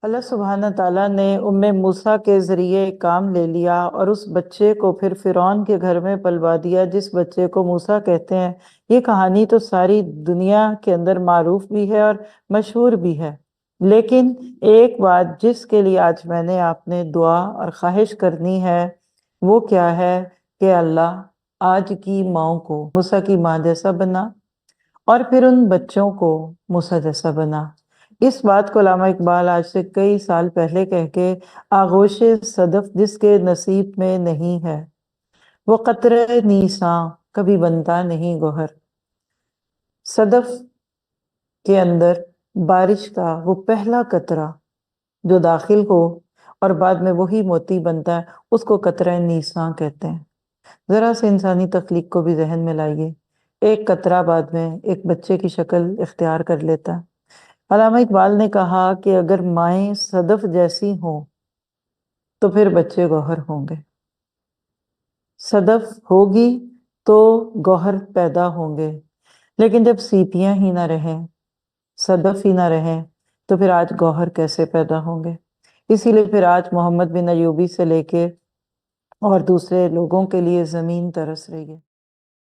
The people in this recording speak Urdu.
اللہ سبحانہ تعالیٰ نے موسیٰ کے ذریعے ایک کام لے لیا اور اس بچے کو پھر فرعون کے گھر میں پلوا دیا، جس بچے کو موسیٰ کہتے ہیں۔ یہ کہانی تو ساری دنیا کے اندر معروف بھی ہے اور مشہور بھی ہے، لیکن ایک بات جس کے لیے آج میں نے آپ نے دعا اور خواہش کرنی ہے وہ کیا ہے کہ اللہ آج کی ماؤں کو موسیٰ کی ماں جیسا بنا اور پھر ان بچوں کو موسیٰ جیسا بنا۔ اس بات کو علامہ اقبال آج سے کئی سال پہلے کہہ کے آغوش صدف جس کے نصیب میں نہیں ہے، وہ قطرہ نیساں کبھی بنتا نہیں گوہر۔ صدف کے اندر بارش کا وہ پہلا قطرہ جو داخل ہو اور بعد میں وہی موتی بنتا ہے، اس کو قطرہ نیساں کہتے ہیں۔ ذرا سے انسانی تخلیق کو بھی ذہن میں لائیے، ایک قطرہ بعد میں ایک بچے کی شکل اختیار کر لیتا ہے۔ علامہ اقبال نے کہا کہ اگر مائیں صدف جیسی ہوں تو پھر بچے گوہر ہوں گے، صدف ہوگی تو گوہر پیدا ہوں گے، لیکن جب سیپیاں ہی نہ رہیں، صدف ہی نہ رہیں، تو پھر آج گوہر کیسے پیدا ہوں گے؟ اسی لیے پھر آج محمد بن ایوبی سے لے کے اور دوسرے لوگوں کے لیے زمین ترس رہی ہے۔